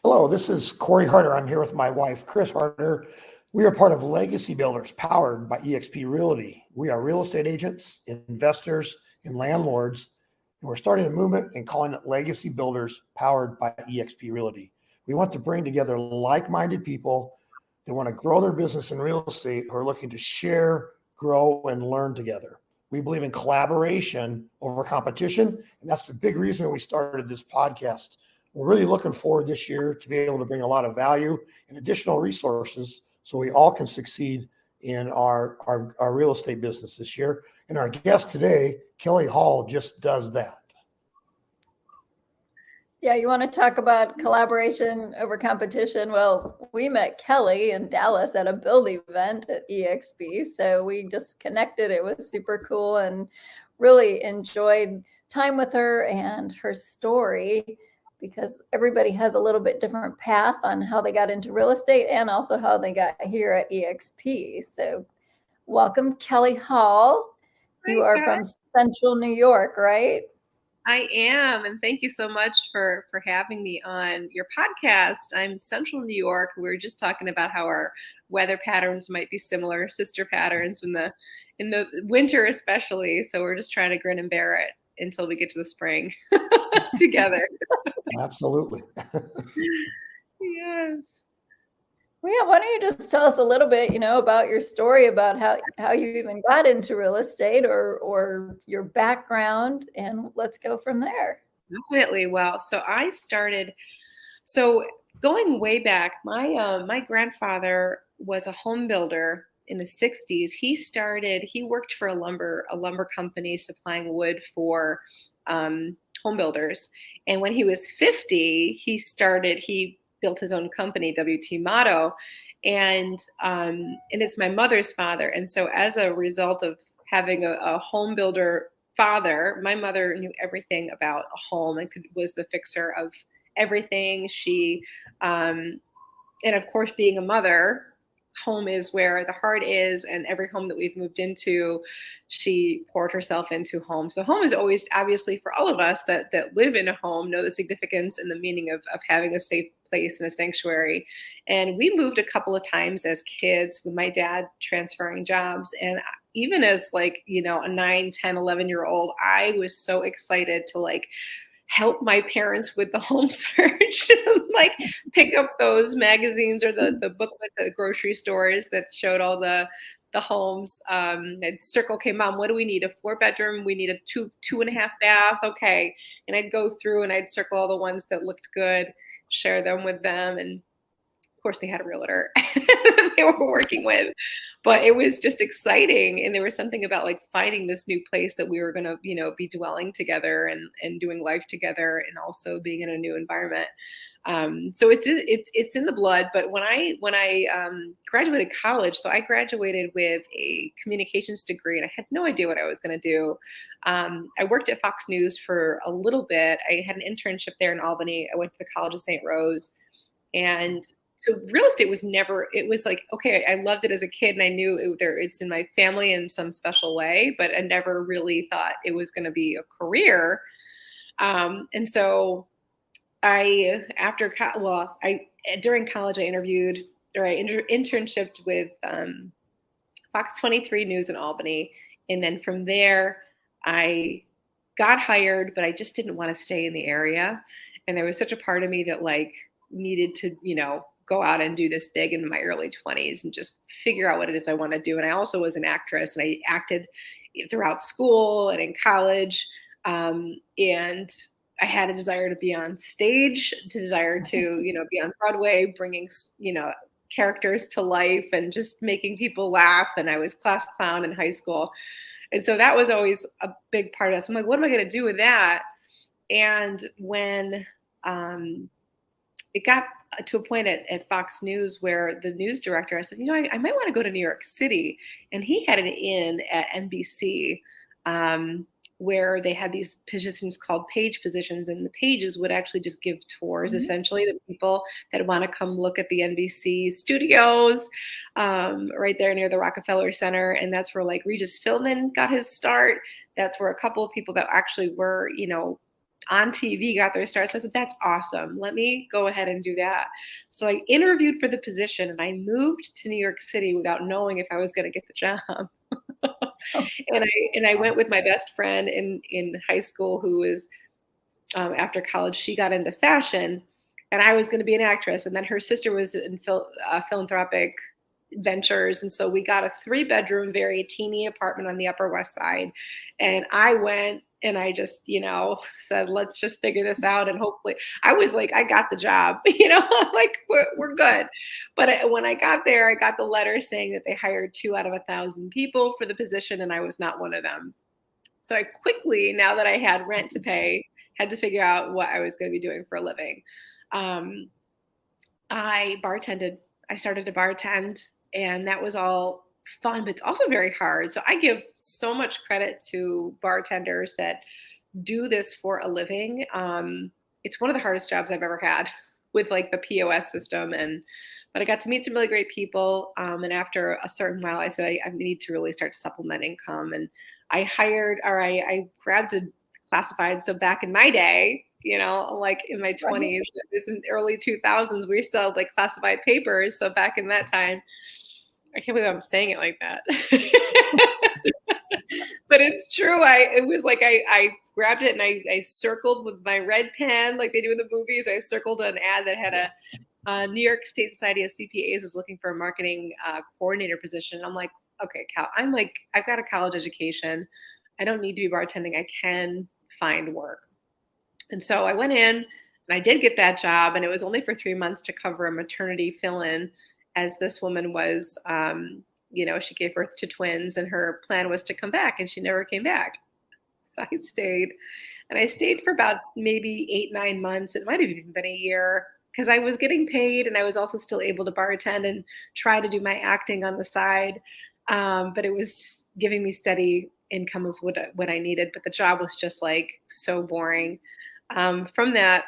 Hello, this is Cory Harter. I'm here with my wife, Chris Harter. We are part of Legacy Builders powered by eXp Realty. We are real estate agents, investors, and landlords, and we're starting a movement and calling it Legacy Builders powered by eXp Realty. We want to bring together like-minded people that want to grow their business in real estate who are looking to share, grow, and learn together. We believe in collaboration over competition, and that's the big reason we started this podcast. We're really looking forward this year to be able to bring a lot of value and additional resources so we all can succeed in our real estate business this year. And our guest today, Kelly Hall, just does that. Yeah, you want to talk about collaboration over competition? Well, we met Kelly in Dallas at a build event at eXp. So we just connected. It was super cool and really enjoyed time with her and her story, because everybody has a little bit different path on how they got into real estate and also how they got here at eXp. So welcome, Kelly Hall. You are from Central New York, right? I am, and thank you so much for having me on your podcast. I'm Central New York. We were just talking about how our weather patterns might be similar, sister patterns in the winter especially. So we're just trying to grin and bear it until we get to the spring together. Absolutely. Yes. Well, yeah, why don't you just tell us a little bit, about your story, about how you even got into real estate or your background, and let's go from there. Definitely. Well, so going way back, my grandfather was a home builder in the 60s. He worked for a lumber company supplying wood for home builders. And when he was 50, he built his own company, WT Motto. And it's my mother's father. And so as a result of having a home builder father, my mother knew everything about a home and was the fixer of everything. And of course, being a mother, home is where the heart is, and every home that we've moved into, she poured herself into home. So home is always, obviously, for all of us that live in a home, know the significance and the meaning of having a safe place and a sanctuary. And we moved a couple of times as kids with my dad transferring jobs. And even as a 9, 10, 11-year-old, I was so excited to help my parents with the home search, pick up those magazines or the booklets at the grocery stores that showed all the homes. I'd circle, okay, Mom, what do we need? A 4-bedroom? We need a 2.5 bath. Okay. And I'd go through and I'd circle all the ones that looked good, share them with them. And of course they had a realtor they were working with, but it was just exciting. And there was something about finding this new place that we were going to, be dwelling together and doing life together, and also being in a new environment. So it's in the blood. But when I graduated college, so I graduated with a communications degree, and I had no idea what I was going to do. I worked at Fox News for a little bit. I had an internship there in Albany. I went to the College of St. Rose, and so real estate was never, it was okay, I loved it as a kid and I knew it's in my family in some special way, but I never really thought it was going to be a career. And so during college, I interviewed, or I internshiped with Fox 23 News in Albany. And then from there, I got hired, but I just didn't want to stay in the area. And there was such a part of me that needed to, go out and do this big in my early 20s and just figure out what it is I want to do. And I also was an actress, and I acted throughout school and in college. And I had a desire to be on stage, to be on Broadway, bringing, characters to life and just making people laugh. And I was class clown in high school. And so that was always a big part of us. I'm like, what am I going to do with that? And when it got to a point at Fox News where the news director, I said, I might want to go to New York City. And he had an in at NBC where they had these positions called page positions. And the pages would actually just give tours, essentially, to people that want to come look at the NBC studios right there near the Rockefeller Center. And that's where Regis Philbin got his start. That's where a couple of people that actually were, on TV, got their start. So I said, that's awesome. Let me go ahead and do that. So I interviewed for the position and I moved to New York City without knowing if I was going to get the job. And I went with my best friend in high school who was, after college, she got into fashion and I was going to be an actress. And then her sister was in philanthropic ventures. And so we got a 3-bedroom, very teeny apartment on the Upper West Side. And I went and I just, said, let's just figure this out. And hopefully I was like, I got the job, like we're good. But when I got there, I got the letter saying that they hired 2 out of 1,000 people for the position. And I was not one of them. So I quickly, now that I had rent to pay, had to figure out what I was going to be doing for a living. I bartended. I started to bartend, and that was all fun, but it's also very hard. So I give so much credit to bartenders that do this for a living. It's one of the hardest jobs I've ever had with like the POS system. But I got to meet some really great people. And after a certain while, I said, I need to really start to supplement income. And I grabbed a classified. So back in my day, like in my 20s, this in the early 2000s, we still had like classified papers. So back in that time, I can't believe I'm saying it like that. But it's true. It was like I grabbed it and I circled with my red pen like they do in the movies. I circled an ad that had a New York State Society of CPAs was looking for a marketing coordinator position. I'm like, okay, Cal, I've got a college education. I don't need to be bartending. I can find work. And so I went in and I did get that job, and it was only for 3 months to cover a maternity fill-in, as this woman was, she gave birth to twins and her plan was to come back, and she never came back. So I stayed, and I stayed for about maybe 8-9 months. It might have even been a year, because I was getting paid and I was also still able to bartend and try to do my acting on the side. But it was giving me steady income was what I needed. But the job was just like so boring. From that,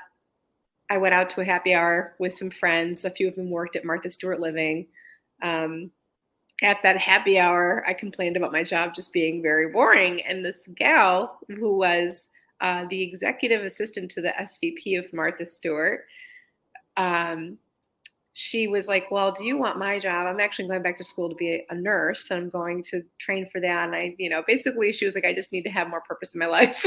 I went out to a happy hour with some friends. A few of them worked at Martha Stewart Living. At that happy hour, I complained about my job just being very boring. And this gal who was the executive assistant to the SVP of Martha Stewart, she was like, well, do you want my job? I'm actually going back to school to be a nurse. So I'm going to train for that. And basically she was like, I just need to have more purpose in my life.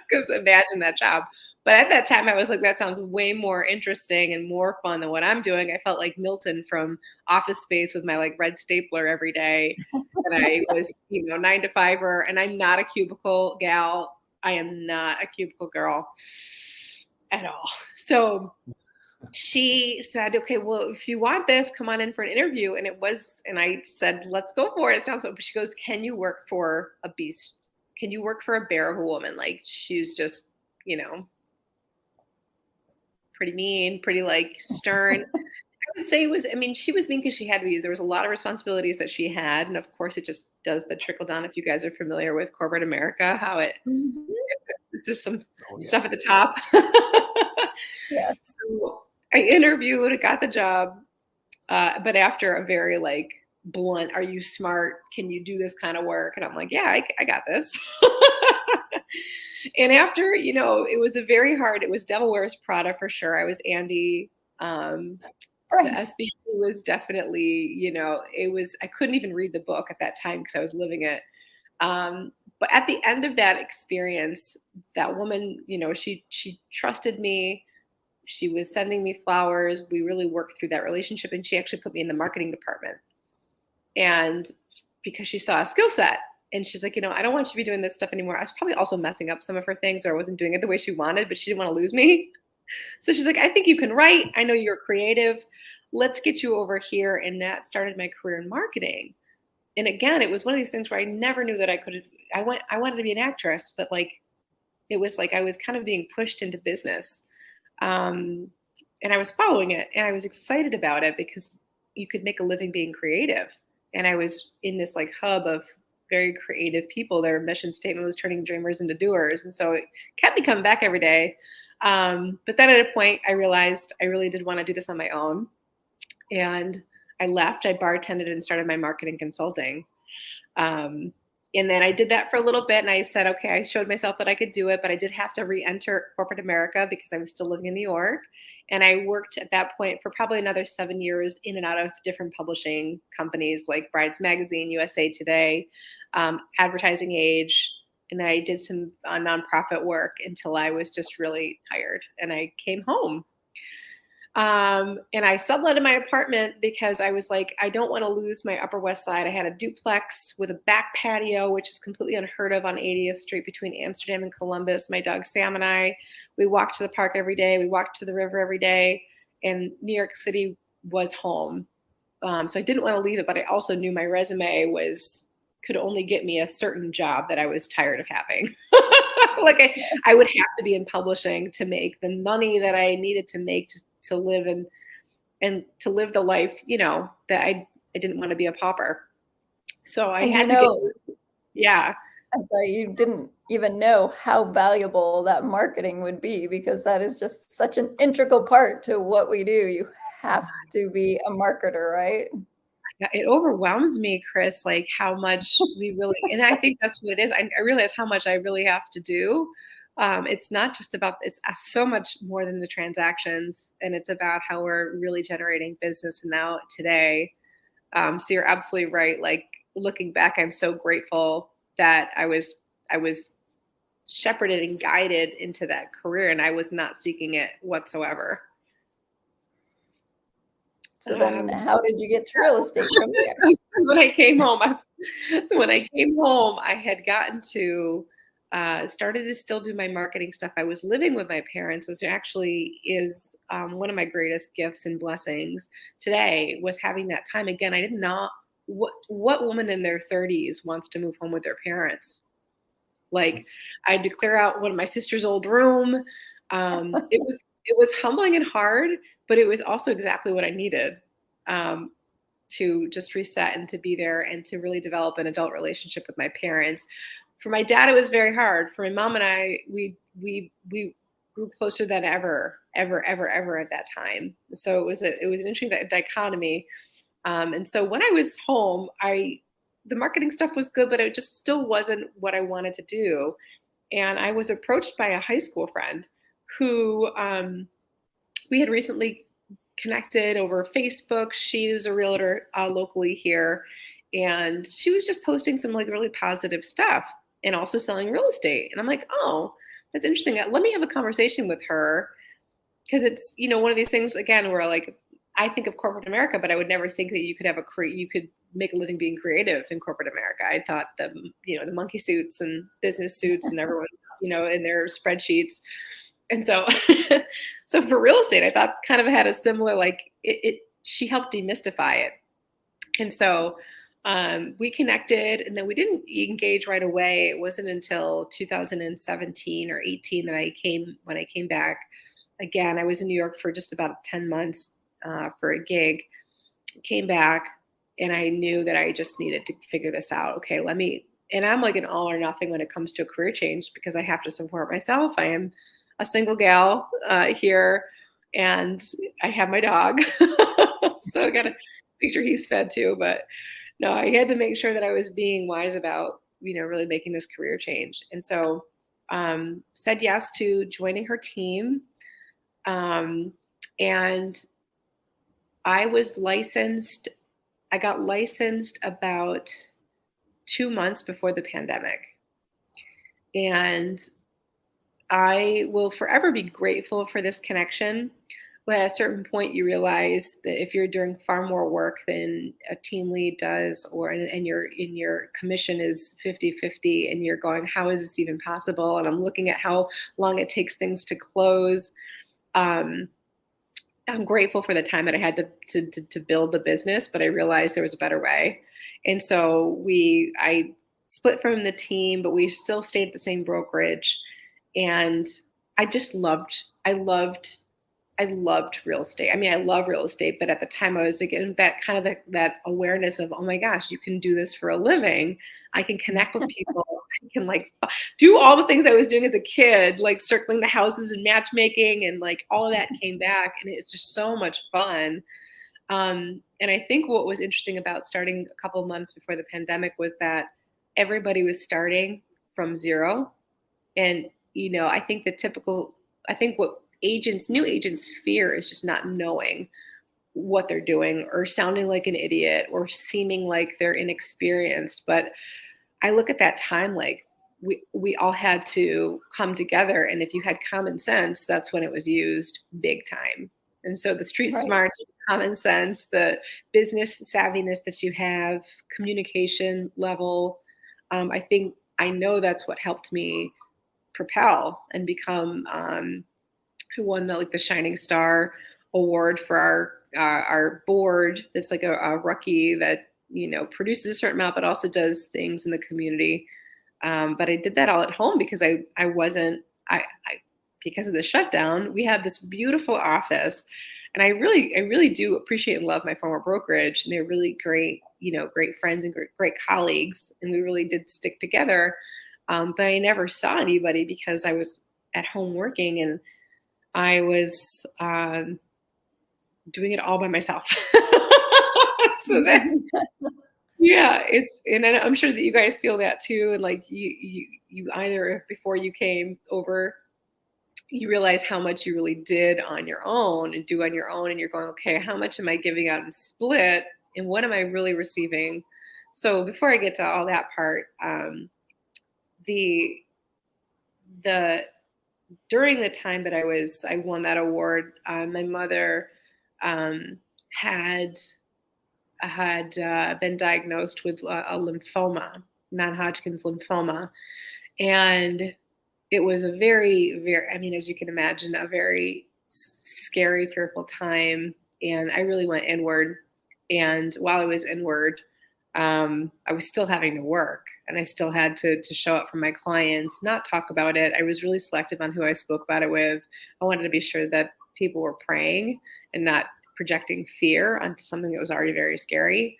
Because imagine that job. But at that time I was like, that sounds way more interesting and more fun than what I'm doing. I felt like Milton from Office Space with my like red stapler every day. And I was, 9 to 5-er, and I'm not a cubicle gal. I am not a cubicle girl at all. So she said, okay, well, if you want this, come on in for an interview. And I said, let's go for it. It sounds so. She goes, can you work for a beast? Can you work for a bear of a woman? Like, she was just, pretty mean, pretty like stern. I would say she was mean because she had to be. There was a lot of responsibilities that she had. And of course, it just does the trickle down. If you guys are familiar with corporate America, how it's just some stuff at the top. Yes. So I interviewed, I got the job, but after a very like blunt, are you smart? Can you do this kind of work? And I'm like, yeah, I got this. And after, it was it was Devil Wears Prada for sure. I was Andy. The SBC was definitely, I couldn't even read the book at that time because I was living it. But at the end of that experience, that woman, she trusted me. She was sending me flowers. We really worked through that relationship, and she actually put me in the marketing department. And because she saw a skill set, and she's like, I don't want you to be doing this stuff anymore. I was probably also messing up some of her things, or I wasn't doing it the way she wanted, but she didn't want to lose me. So she's like, I think you can write. I know you're creative. Let's get you over here. And that started my career in marketing. And again, it was one of these things where I never knew that I could. I wanted to be an actress, but it was like I was kind of being pushed into business. And I was following it, and I was excited about it because you could make a living being creative. And I was in this like hub of very creative people. Their mission statement was turning dreamers into doers. And so it kept me coming back every day. But then at a point I realized I really did want to do this on my own. And I left, I bartended and started my marketing consulting. And then I did that for a little bit, and I said, okay, I showed myself that I could do it, but I did have to re-enter corporate America because I was still living in New York. And I worked at that point for probably another 7 years in and out of different publishing companies like Brides Magazine, USA Today, Advertising Age. And then I did some nonprofit work until I was just really tired, and I came home. And I subletted my apartment because I was like, I don't want to lose my Upper West Side. I had a duplex with a back patio, which is completely unheard of on 80th Street between Amsterdam and Columbus. My dog Sam and I, we walked to the park every day. We walked to the river every day. And New York City was home. So I didn't want to leave it, but I also knew my resume could only get me a certain job that I was tired of having. Like I would have to be in publishing to make the money that I needed to make to live and to live the life, that I didn't want to be a pauper. So I had to yeah. I'm sorry, you didn't even know how valuable that marketing would be, because that is just such an integral part to what we do. You have to be a marketer, right? It overwhelms me, Chris, like how much we really, and I think that's what it is. I realize how much I really have to do. It's not just about, it's so much more than the transactions, and it's about how we're really generating business now today. So you're absolutely right. Like looking back, I'm so grateful that I was shepherded and guided into that career, and I was not seeking it whatsoever. So then how did you get to real estate from there? When I came home, I had gotten to started to still do my marketing stuff. I was living with my parents, which actually is one of my greatest gifts and blessings today, was having that time again. I did not, what woman in their 30s wants to move home with their parents? Like I had to clear out one of my sister's old room. It was humbling and hard, but it was also exactly what I needed to just reset and to be there and to really develop an adult relationship with my parents. For my dad, it was very hard. For my mom and I, we grew closer than ever at that time. So it was an interesting dichotomy. And so when I was home, the marketing stuff was good, but it just still wasn't what I wanted to do. And I was approached by a high school friend who we had recently connected over Facebook. She was a realtor locally here, and she was just posting some like really positive stuff and also selling real estate. And I'm like, oh, that's interesting. Let me have a conversation with her, because it's, one of these things again where like I think of corporate America, but I would never think that you could make a living being creative in corporate America. I thought the monkey suits and business suits and everyone's in their spreadsheets. And so, so for real estate, I thought kind of had a similar, she helped demystify it. And so we connected, and then we didn't engage right away. It wasn't until 2017 or 18 that when I came back again. I was in New York for just about 10 months for a gig, came back, and I knew that I just needed to figure this out. Okay, and I'm like an all or nothing when it comes to a career change, because I have to support myself. I am a single gal here, and I have my dog. So I got to make sure he's fed too. But no, I had to make sure that I was being wise about, really making this career change. And so said yes to joining her team. And I got licensed about 2 months before the pandemic. And I will forever be grateful for this connection. But at a certain point, you realize that if you're doing far more work than a team lead does, and your commission is 50-50, and you're going, how is this even possible? And I'm looking at how long it takes things to close. I'm grateful for the time that I had to build the business, but I realized there was a better way. And so I split from the team, but we still stayed at the same brokerage. And I just loved real estate. I mean, I love real estate, but at the time I was getting that kind of that awareness of, oh my gosh, you can do this for a living. I can connect with people. I can do all the things I was doing as a kid, like circling the houses and matchmaking, and like all of that came back, and it's just so much fun. And I think what was interesting about starting a couple of months before the pandemic was that everybody was starting from zero. And, I think what new agents fear is just not knowing what they're doing or sounding like an idiot or seeming like they're inexperienced. But I look at that time like we all had to come together. And if you had common sense, that's when it was used big time. And so the street Right. smarts, common sense, the business savviness that you have, communication level, I know that's what helped me propel and become who won the Shining Star Award for our board. That's like a rookie that produces a certain amount, but also does things in the community. But I did that all at home because I wasn't because of the shutdown. We had this beautiful office, and I really do appreciate and love my former brokerage, and they're really great, great friends and great colleagues, and we really did stick together. But I never saw anybody because I was at home working, and I was doing it all by myself. So then, yeah, and I'm sure that you guys feel that too. And like you either before you came over, you realize how much you really did on your own and do on your own, and you're going, okay, how much am I giving out and split, and what am I really receiving? So before I get to all that part, the during the time that I won that award, my mother had been diagnosed with a lymphoma, non-Hodgkin's lymphoma, and it was a very, very, I mean, as you can imagine, a very scary, fearful time. And I really went inward. And while I was inward, I was still having to work, and I still had to show up for my clients, not talk about it. I was really selective on who I spoke about it with. I wanted to be sure that people were praying and not projecting fear onto something that was already very scary.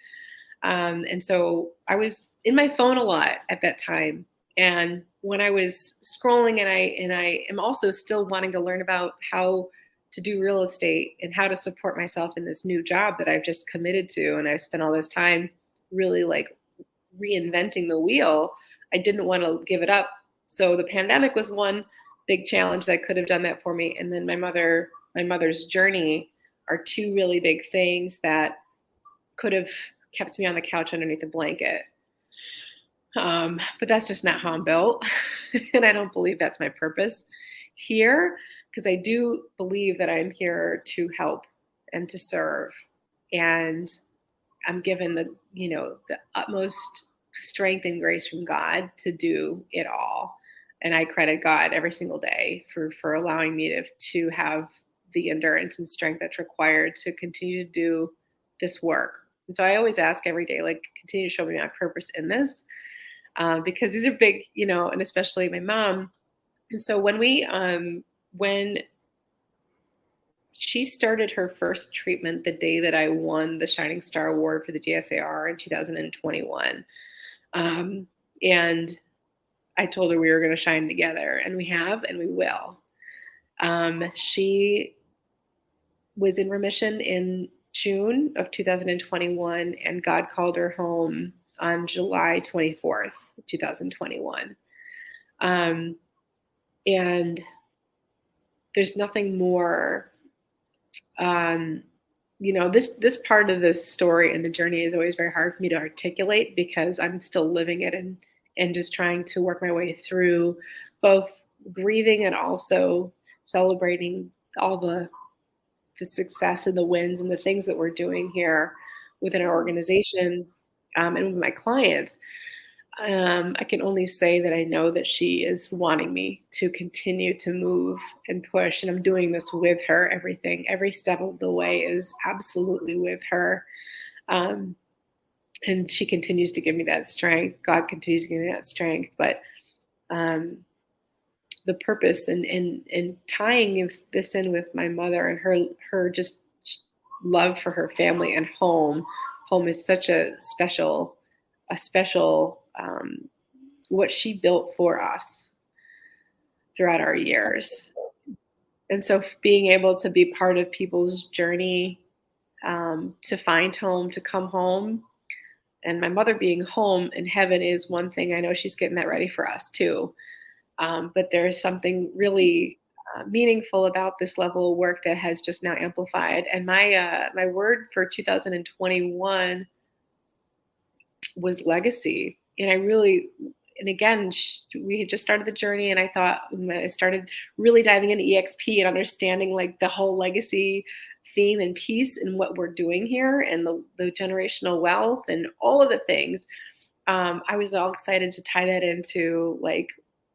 And so I was in my phone a lot at that time. And when I was scrolling, and I am also still wanting to learn about how to do real estate and how to support myself in this new job that I've just committed to. And I've spent all this time really like reinventing the wheel. I didn't want to give it up. So the pandemic was one big challenge that could have done that for me. And then my mother's journey are two really big things that could have kept me on the couch underneath a blanket. But that's just not how I'm built. And I don't believe that's my purpose here, because I do believe that I'm here to help and to serve. And I'm given the utmost strength and grace from God to do it all. And I credit God every single day for allowing me to have the endurance and strength that's required to continue to do this work. And so I always ask every day, like, continue to show me my purpose in this, because these are big, and especially my mom. And so when she started her first treatment the day that I won the Shining Star Award for the GSAR in 2021. And I told her we were going to shine together, and we have, and we will. She was in remission in June of 2021, and God called her home on July 24th, 2021. And there's nothing more, this part of the story and the journey is always very hard for me to articulate because I'm still living it and just trying to work my way through both grieving and also celebrating all the success and the wins and the things that we're doing here within our organization, and with my clients. I can only say that I know that she is wanting me to continue to move and push, and I'm doing this with her. Every step of the way is absolutely with her. And she continues to give me that strength. God continues to give me that strength. But the purpose and tying this in with my mother and her just love for her family and home. Home is such a special what she built for us throughout our years. And so being able to be part of people's journey to find home, to come home, And my mother being home in heaven is one thing. I know she's getting that ready for us too. But there's something really meaningful about this level of work that has just now amplified. And my word for 2021 was legacy. And and again, we had just started the journey, and I thought when I started really diving into EXP and understanding like the whole legacy theme and piece and what we're doing here and the generational wealth and all of the things, I was all excited to tie that into like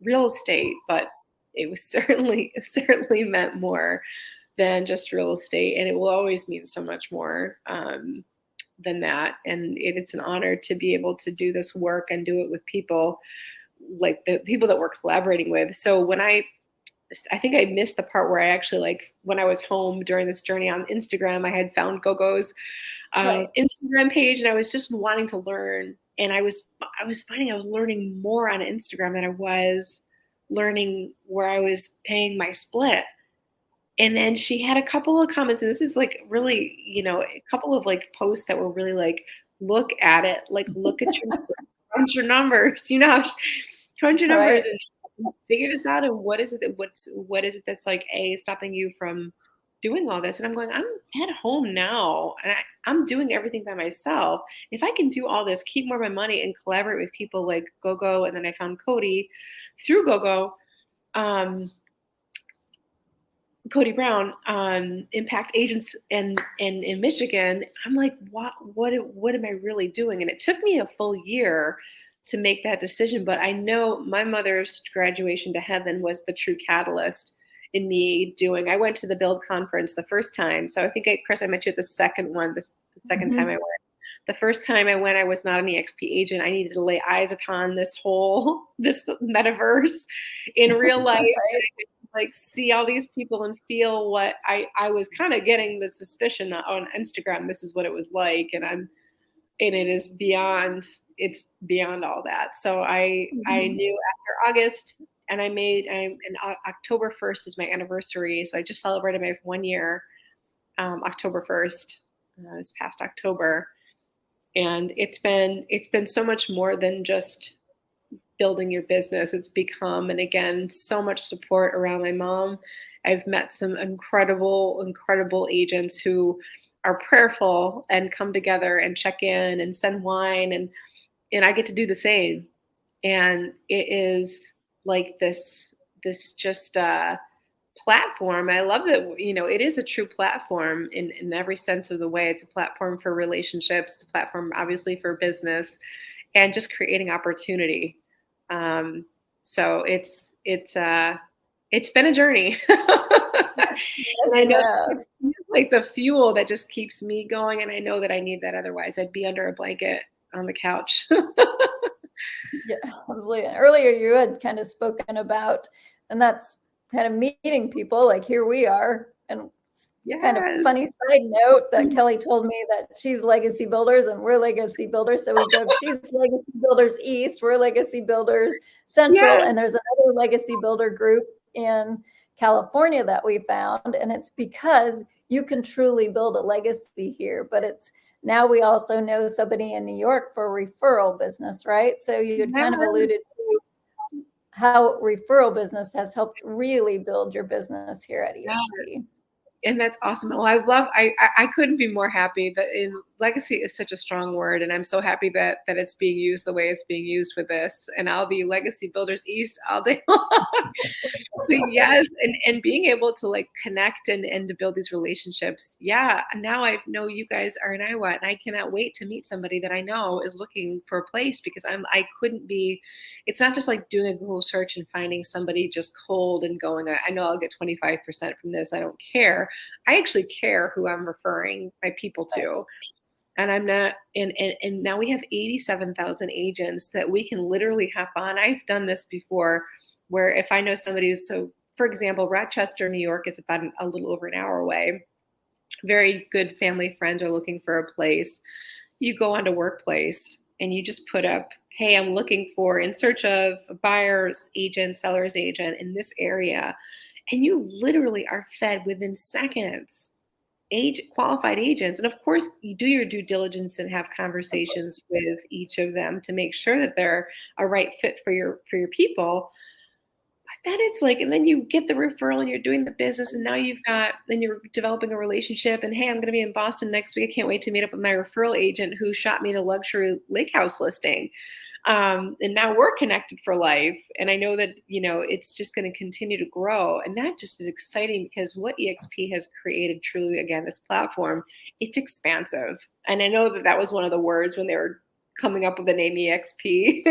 real estate, but it was it certainly meant more than just real estate, and it will always mean so much more than that. And it's an honor to be able to do this work and do it with people like the people that we're collaborating with. So I think I missed the part where I actually like when I was home during this journey on Instagram, I had found Gogo's Instagram page, and I was just wanting to learn. And I was finding I was learning more on Instagram than I was learning where I was paying my split. And then she had a couple of comments, and this is like really, a couple of like posts that were really like, look at it, like look at your numbers, crunch your numbers, crunch your numbers and figure this out. And what is it that's like stopping you from doing all this? And I'm going, I'm at home now, and I'm doing everything by myself. If I can do all this, keep more of my money, and collaborate with people like Gogo, and then I found Cody through Gogo. Cody Brown, Impact Agents in Michigan. I'm like, what am I really doing? And it took me a full year to make that decision. But I know my mother's graduation to heaven was the true catalyst in me doing. I went to the Build conference the first time. So I think, Chris, I met you at the second one, the second time I went. The first time I went, I was not an EXP agent. I needed to lay eyes upon this metaverse in real life. Like see all these people and feel what I was kind of getting the suspicion on Instagram. This is what it was like. And it's beyond all that. So I knew after August, and October 1st is my anniversary. So I just celebrated my 1 year, October 1st, this past October. And it's been so much more than just building your business. It's become, and again, so much support around my mom. I've met some incredible agents who are prayerful and come together and check in and send wine, and I get to do the same. And it is like this just platform. I love that, it is a true platform in every sense of the way. It's a platform for relationships, it's a platform obviously for business, and just creating opportunity. So it's been a journey. And I know it's like the fuel that just keeps me going. And I know that I need that. Otherwise I'd be under a blanket on the couch. Yeah, absolutely. And earlier you had kind of spoken about, and that's kind of meeting people like here we are. And kind of funny side note that Kelly told me that she's Legacy Builders and we're Legacy Builders. So we joke, she's Legacy Builders East, we're Legacy Builders Central. And there's another Legacy Builder group in California that we found. And it's because you can truly build a legacy here. But now we also know somebody in New York for referral business, right? So you had kind of alluded to how referral business has helped really build your business here at EXP. And that's awesome. Well, I couldn't be more happy that legacy is such a strong word. And I'm so happy that it's being used the way it's being used with this. And I'll be Legacy Builders East all day long. But yes. And being able to like connect and to build these relationships. Yeah. Now I know you guys are in Iowa, and I cannot wait to meet somebody that I know is looking for a place, because it's not just like doing a Google search and finding somebody just cold and going, I know I'll get 25% from this. I don't care. I actually care who I'm referring my people to. And I'm not, and now we have 87,000 agents that we can literally hop on. I've done this before where if I know somebody, so for example, Rochester, New York is about a little over an hour away. Very good family friends are looking for a place. You go onto Workplace and you just put up, hey, I'm looking for, in search of a buyer's agent, seller's agent in this area. And you literally are fed within seconds qualified agents. And of course, you do your due diligence and have conversations with each of them to make sure that they're a right fit for your people. But then it's like, and then you get the referral and you're doing the business, and now then you're developing a relationship. And hey, I'm going to be in Boston next week. I can't wait to meet up with my referral agent who shot me the luxury lake house listing. And now we're connected for life. And I know that, it's just going to continue to grow. And that just is exciting because what EXP has created truly, again, this platform, it's expansive. And I know that was one of the words when they were coming up with the name EXP.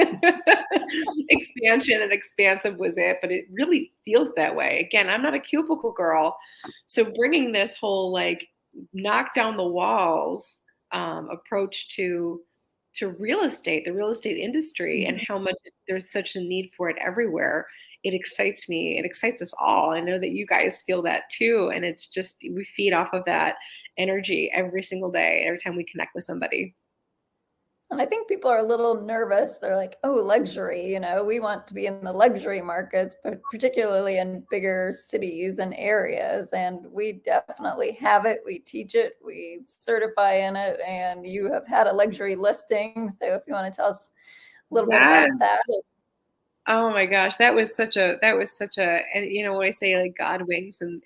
Expansion and expansive was it, but it really feels that way. Again, I'm not a cubicle girl. So bringing this whole like knock down the walls approach to real estate, the real estate industry, and how much there's such a need for it everywhere. It excites me. It excites us all. I know that you guys feel that too. And it's just, we feed off of that energy every single day, every time we connect with somebody. And I think people are a little nervous. They're like, oh, luxury, we want to be in the luxury markets, but particularly in bigger cities and areas. And we definitely have it. We teach it, we certify in it, and you have had a luxury listing. So if you want to tell us a little bit about that. Oh my gosh, that was such a, and when I say like God winks and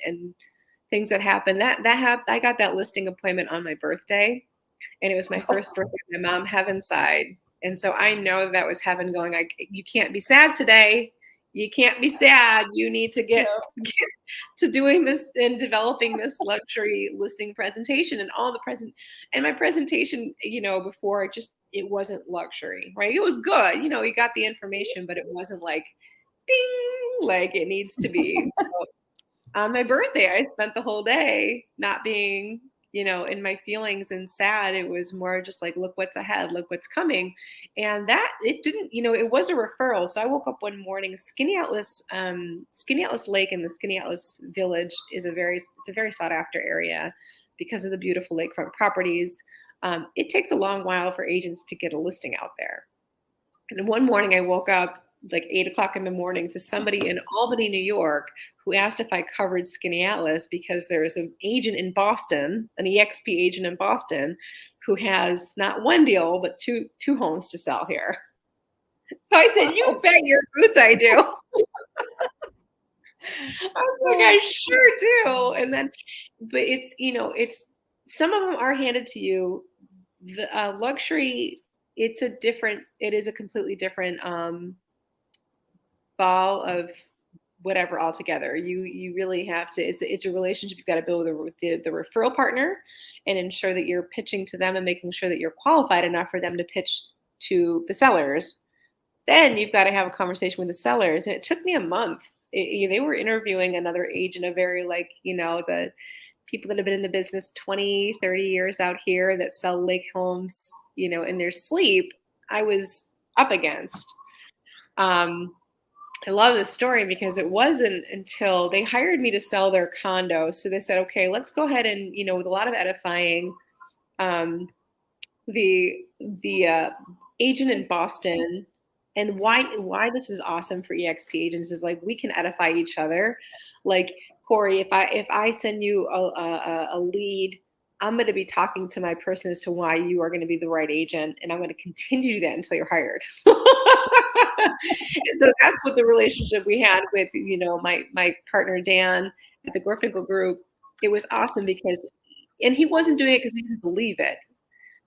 things that happen, that happened. I got that listing appointment on my birthday. And it was my first birthday on my mom heaven's side. And so I know that was heaven going, like, you can't be sad today. You can't be sad. You need to get to doing this and developing this luxury listing presentation and my presentation, before it wasn't luxury, right? It was good. You got the information, but it wasn't like ding, like it needs to be. So on my birthday, I spent the whole day not being in my feelings and sad. It was more just like, look what's ahead, look what's coming. And that it didn't, it was a referral. So I woke up one morning, Skinny Atlas Lake in the Skinny Atlas Village it's a very sought after area because of the beautiful lakefront properties. It takes a long while for agents to get a listing out there. And one morning I woke up like 8 o'clock in the morning to somebody in Albany, New York, who asked if I covered Skinny Atlas because there's an agent in Boston, an EXP agent in Boston, who has not one deal, but two homes to sell here. So I said, you bet your boots I do. I was like, I sure do. And then, but it's some of them are handed to you. The luxury, it is a completely different ball of whatever altogether. You really have to, it's a relationship you've got to build with the referral partner and ensure that you're pitching to them and making sure that you're qualified enough for them to pitch to the sellers. Then you've got to have a conversation with the sellers. And it took me a month. They were interviewing another agent, a very the people that have been in the business 20, 30 years out here that sell lake homes, in their sleep, I was up against. I love this story because it wasn't until they hired me to sell their condo. So they said, okay, let's go ahead and, with a lot of edifying, the agent in Boston, and why this is awesome for EXP agents is like, we can edify each other. Like, Cory, if I send you a lead, I'm going to be talking to my person as to why you are going to be the right agent. And I'm going to continue to do that until you're hired. And so that's what the relationship we had with, my partner, Dan, at the Gorfinkel Group. It was awesome because, and he wasn't doing it because he didn't believe it,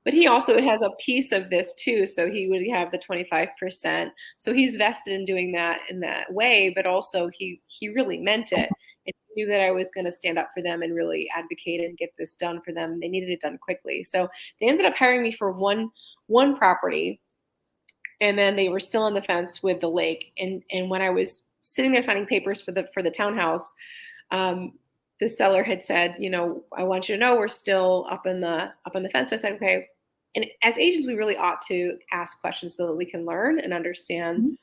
but he also has a piece of this too. So he would have the 25%. So he's vested in doing that in that way, but also he really meant it. And he knew that I was going to stand up for them and really advocate and get this done for them. They needed it done quickly. So they ended up hiring me for one property. And then they were still on the fence with the lake. And when I was sitting there signing papers for the townhouse, the seller had said, I want you to know we're still up on the fence. So I said, okay. And as agents, we really ought to ask questions so that we can learn and understand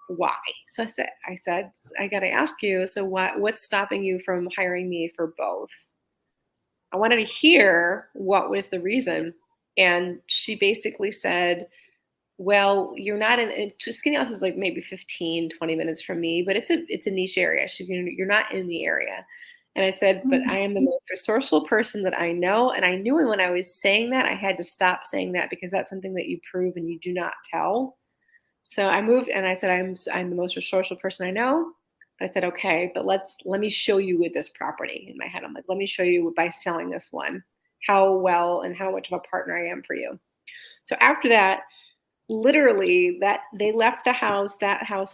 why. So I said, I got to ask you. So what's stopping you from hiring me for both? I wanted to hear what was the reason. And she basically said, well, you're not Skinny House is like maybe 15, 20 minutes from me, but it's a niche area. You're not in the area. And I said, but I am the most resourceful person that I know. And I knew when I was saying that, I had to stop saying that because that's something that you prove and you do not tell. So I moved and I said, I'm the most resourceful person I know. I said, okay, but let me show you with this property. In my head, I'm like, let me show you by selling this one, how well and how much of a partner I am for you. So after that, literally that they left that house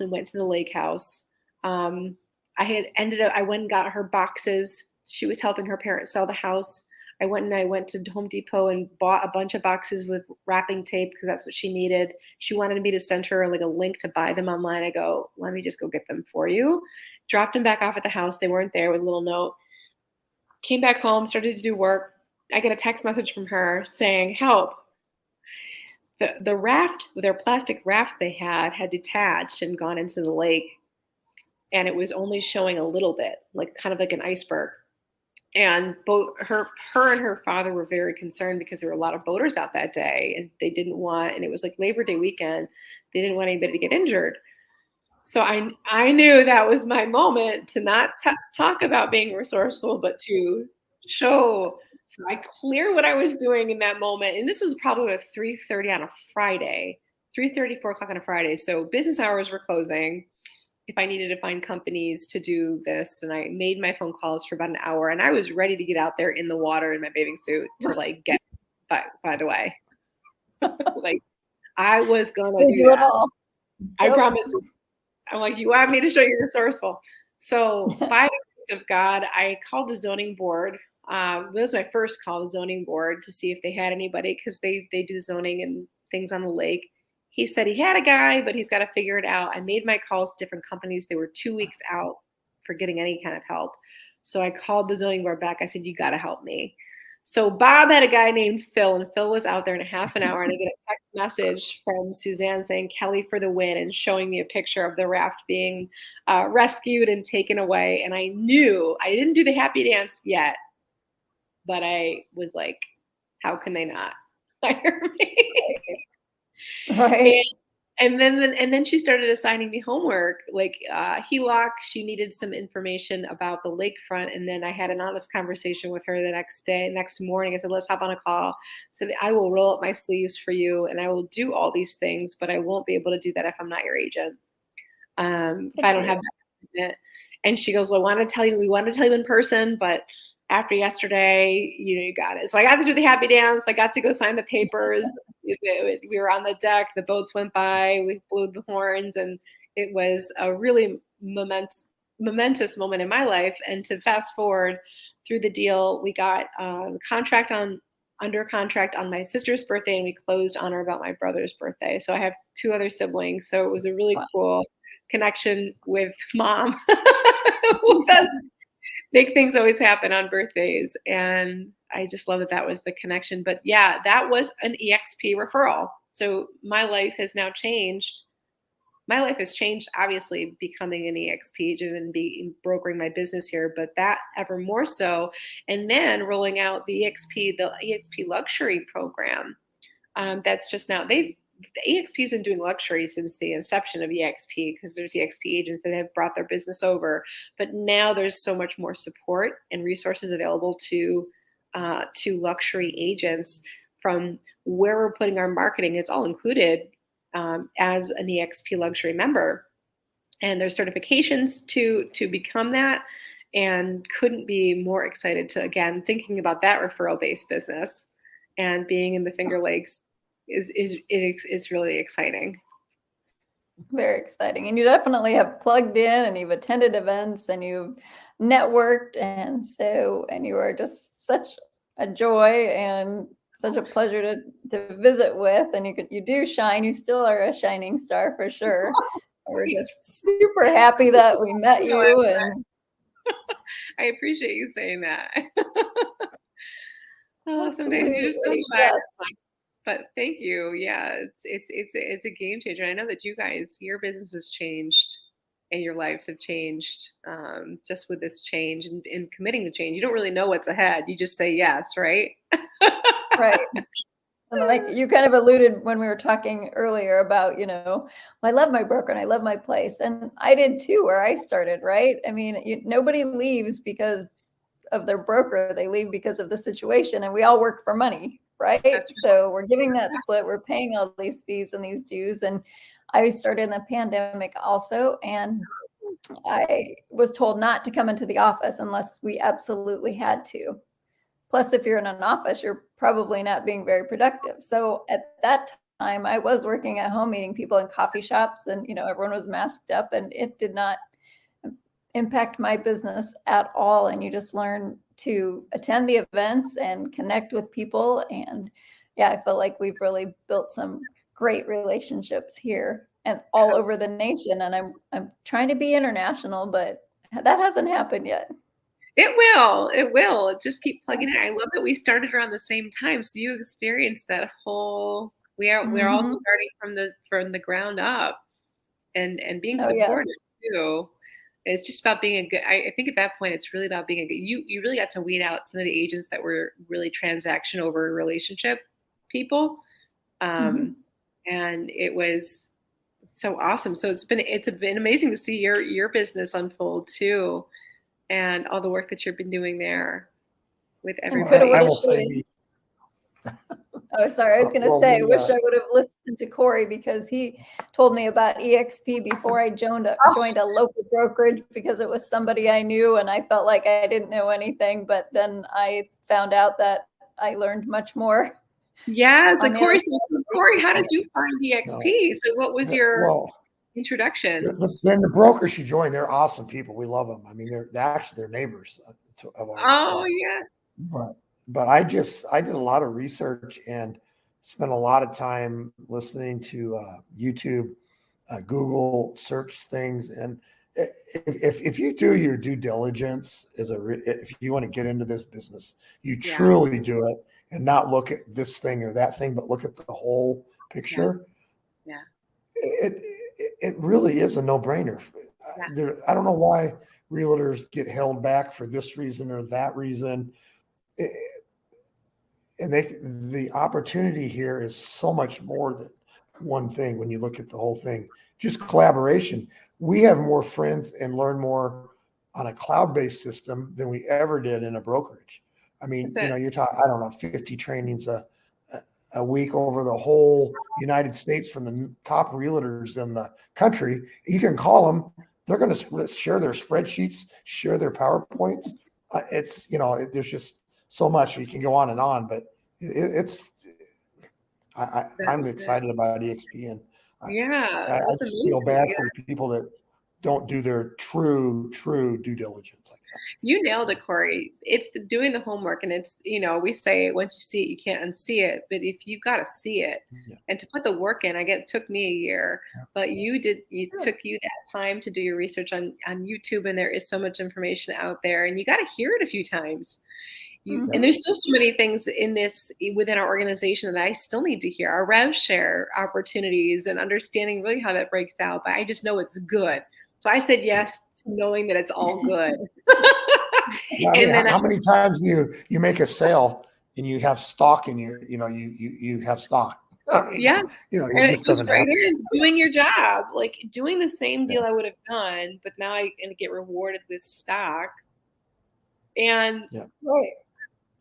and went to the lake house. I went and got her boxes. She was helping her parents sell the house. I went to Home Depot and bought a bunch of boxes with wrapping tape because that's what she needed. She wanted me to send her like a link to buy them online. I go, let me just go get them for you. Dropped them back off at the house. They weren't there with a little note. Came back home, started to do work. I get a text message from her saying, help. The raft, their plastic raft they had detached and gone into the lake. And it was only showing a little bit, like kind of like an iceberg. And both her and her father were very concerned because there were a lot of boaters out that day, and they didn't want, and it was like Labor Day weekend, they didn't want anybody to get injured. So I knew that was my moment to not talk about being resourceful, but to show. So I cleared what I was doing in that moment. And this was probably at 3:30 on a Friday, 3:30, 4 o'clock on a Friday. So business hours were closing if I needed to find companies to do this. And I made my phone calls for about an hour, and I was ready to get out there in the water in my bathing suit to like get, by the way, like I was going to do that. All. I promise. I'm like, you want me to show you resourceful. So by the grace of God, I called the zoning board. This was my first call, the zoning board, to see if they had anybody, because they do zoning and things on the lake. He said he had a guy, but he's got to figure it out. I made my calls to different companies. They were 2 weeks out for getting any kind of help. So I called the zoning board back. I said, you got to help me. So Bob had a guy named Phil, and Phil was out there in a half an hour, and I get a text message from Suzanne saying, Kelly for the win, and showing me a picture of the raft being rescued and taken away. And I knew I didn't do the happy dance yet, but I was like, how can they not hire me? Right. And then she started assigning me homework, like HELOC. She needed some information about the lakefront. And then I had an honest conversation with her the next morning. I said, let's hop on a call. So I will roll up my sleeves for you, and I will do all these things, but I won't be able to do that if I'm not your agent. If I don't have that. And she goes, well, we want to tell you in person, but after yesterday, you got it. So I got to do the happy dance. I got to go sign the papers. We were on the deck. The boats went by. We blew the horns, and it was a really momentous moment in my life. And to fast forward through the deal, we got under contract on my sister's birthday, and we closed on or about my brother's birthday. So I have 2 other siblings. So it was a really cool connection with mom. Big things always happen on birthdays, and I just love that was the connection. But yeah, that was an EXP referral. So my life has now changed. My life has changed, obviously, becoming an EXP agent and brokering my business here, but that ever more so. And then rolling out the EXP luxury program. That's just now the EXP has been doing luxury since the inception of EXP, because there's EXP agents that have brought their business over. But now there's so much more support and resources available to luxury agents from where we're putting our marketing. It's all included as an EXP luxury member. And there's certifications to become that, and couldn't be more excited to, again, thinking about that referral-based business and being in the Finger Lakes is really exciting. Very exciting. And you definitely have plugged in, and you've attended events, and you've networked. And you are just such a joy and such a pleasure to visit with. And you do shine. You still are a shining star for sure. We're just super happy that we met you. And I appreciate you saying that. Some days you're so yes. shy. But thank you. Yeah, it's a game changer. I know that your business has changed, and your lives have changed just with this change and committing to change. You don't really know what's ahead. You just say yes, right? Right. And like you kind of alluded when we were talking earlier about, I love my broker and I love my place. And I did too, where I started, right? I mean, nobody leaves because of their broker. They leave because of the situation, and we all work for money, right? So we're giving that split. We're paying all these fees and these dues. And I started in the pandemic also, and I was told not to come into the office unless we absolutely had to. Plus, if you're in an office, you're probably not being very productive. So at that time, I was working at home, meeting people in coffee shops, and everyone was masked up, and it did not impact my business at all. And you just learn to attend the events and connect with people. And yeah, I feel like we've really built some great relationships here and all over the nation. And I'm trying to be international, but that hasn't happened yet. It will. It will. Just keep plugging in. I love that we started around the same time. So you experienced that whole. We're all starting from the ground up, and being supportive too. It's just about being a good. I think at that point, it's really about being a good. You really got to weed out some of the agents that were really transaction over relationship people, and it was so awesome. So it's been amazing to see your business unfold too. And all the work that you've been doing there with everybody. I will say oh, sorry. I was going to say, I wish I would have listened to Cory, because he told me about EXP before I joined a local brokerage, because it was somebody I knew and I felt like I didn't know anything. But then I found out that I learned much more. Yeah. So Cory, how did you find EXP? So what was your introduction? Then the brokers she joined, they're awesome people. We love them. I mean, they're actually neighbors of ours. Oh, yeah. But I did a lot of research and spent a lot of time listening to YouTube, Google search things. And if you do your due diligence if you want to get into this business, you truly do it and not look at this thing or that thing, but look at the whole picture. Yeah. It really is a no-brainer. I don't know why realtors get held back for this reason or that reason. And the opportunity here is so much more than one thing when you look at the whole thing. Just collaboration. We have more friends and learn more on a cloud-based system than we ever did in a brokerage. I mean, you're talking, I don't know, 50 trainings a week over the whole United States from the top realtors in the country. You can call them. They're going to share their spreadsheets, share their PowerPoints. There's just so much. You can go on and on, but I'm excited about EXP, and I just feel bad for the people that don't do their true due diligence. You nailed it, Cory. It's doing the homework, and it's, we say once you see it, you can't unsee it. But if you got to see it and to put the work in, it took me a year, but took you that time to do your research on YouTube, and there is so much information out there, and you got to hear it a few times. And there's still so many things within our organization that I still need to hear. Our rev share opportunities and understanding really how that breaks out. But I just know it's good. So I said yes to knowing that it's all good. How many times do you make a sale and you have stock in your, you have stock? I mean, and it goes right in doing your job, like doing the same deal I would have done, but now I'm going to get rewarded with stock. And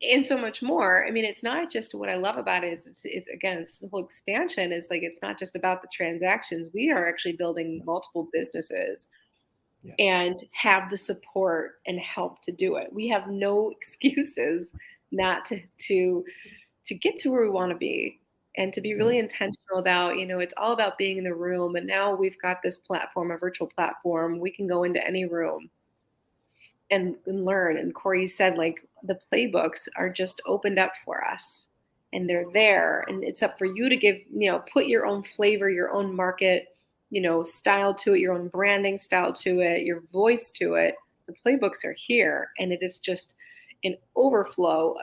and so much more. I mean, it's not just what I love about it is it's again, this whole expansion is like, it's not just about the transactions. We are actually building multiple businesses and have the support and help to do it. We have no excuses not to get to where we want to be, and to be really intentional about, it's all about being in the room. And now we've got this platform, a virtual platform. We can go into any room and learn. And Cory said, like, the playbooks are just opened up for us, and they're there, and it's up for you to give, put your own flavor, your own market, style to it, your own branding style to it, your voice to it. The playbooks are here, and it is just an overflow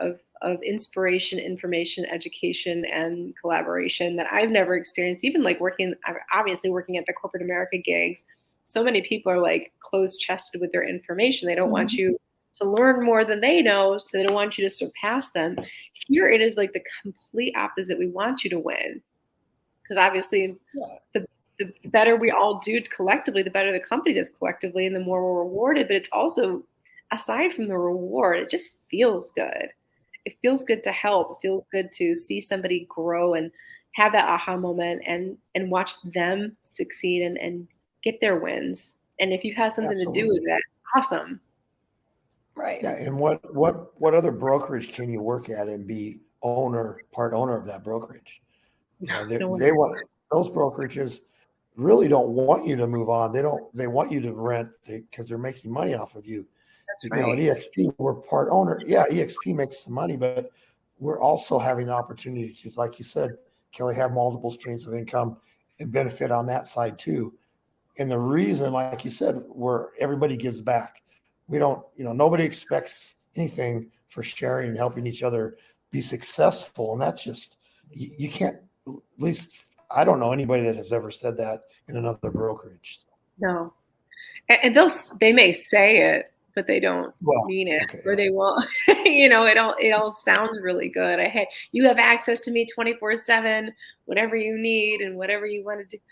of inspiration, information, education, and collaboration that I've never experienced. Even like working at the corporate America gigs, so many people are like closed-chested with their information. They don't want you to learn more than they know, so they don't want you to surpass them. Here it is like the complete opposite. We want you to win, because obviously the better we all do collectively, the better the company does collectively, and the more we're rewarded. But it's also aside from the reward, it just feels good. It feels good to help. It feels good to see somebody grow and have that aha moment and watch them succeed and get their wins. And if you have something to do with Absolutely. that, awesome. Right. Yeah. And what other brokerage can you work at and be part owner of that brokerage? No one. They want those brokerages really don't want you to move on. They want you to rent because they're making money off of you. That's At right. EXP, we're part owner. Yeah, EXP makes some money, but we're also having the opportunity to, like you said, Kelly, have multiple streams of income and benefit on that side too. And the reason, like you said, where everybody gives back. We don't, nobody expects anything for sharing and helping each other be successful. And that's just, you can't, at least I don't know anybody that has ever said that in another brokerage. No. And they may say it, but they don't Well, mean it, okay. or they won't. It all sounds really good. You have access to me 24/7, whatever you need and whatever you want to do.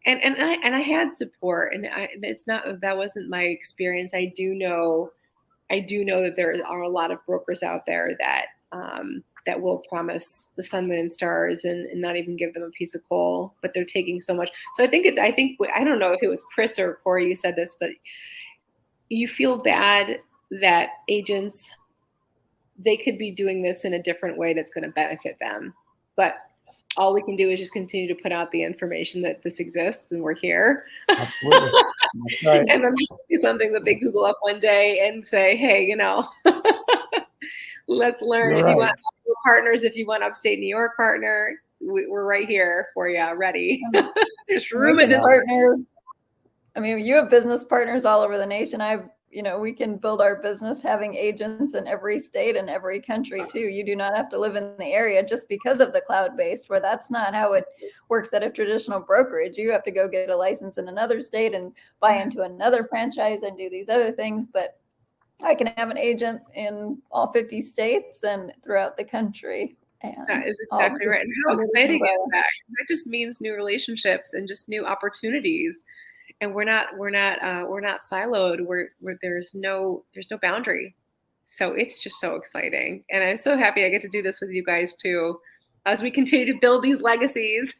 And I had support, and it's not that wasn't my experience. I do know that there are a lot of brokers out there that will promise the sun, moon, and stars, and not even give them a piece of coal, but they're taking so much. So I don't know if it was Chris or Cory you said this, but you feel bad that agents, they could be doing this in a different way that's going to benefit them, but all we can do is just continue to put out the information that this exists and we're here. Absolutely. That's right. And then do something that they Google up one day and say, hey, let's learn. You're If you right. want partners, if you want upstate New York partner, we're right here for you, ready. There's room in this. Partner. I mean, you have business partners all over the nation. We can build our business having agents in every state and every country too. You do not have to live in the area just because of the cloud-based, where that's not how it works at a traditional brokerage. You have to go get a license in another state and buy into another franchise and do these other things. But I can have an agent in all 50 states and throughout the country. And that is exactly right. And how exciting is that? That just means new relationships and just new opportunities. And we're not siloed. Where there's no boundary. So it's just so exciting. And I'm so happy I get to do this with you guys too, as we continue to build these legacies.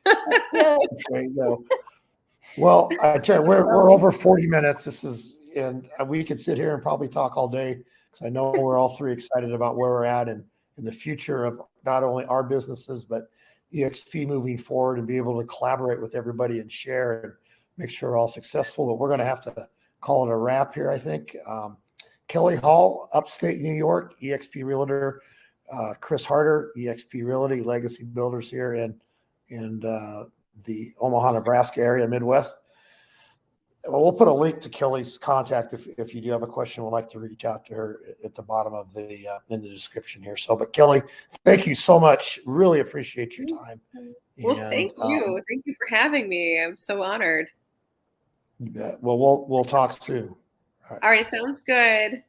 Yes. There you go. Well, I tell you, we're over 40 minutes. And we could sit here and probably talk all day because I know we're all three excited about where we're at and in the future of not only our businesses, but EXP moving forward and be able to collaborate with everybody and share and make sure we're all successful. But we're going to have to call it a wrap here, I think. Kelly Hall, upstate New York, EXP Realtor. Chris Harter, EXP Realty, Legacy Builders here in the Omaha, Nebraska area, Midwest. We'll put a link to Kelly's contact if you do have a question, would like to reach out to her at the bottom of in the description here. So, but Kelly, thank you so much. Really appreciate your time. Well, thank you. Thank you for having me. I'm so honored. Well, we'll talk soon. All right, sounds good.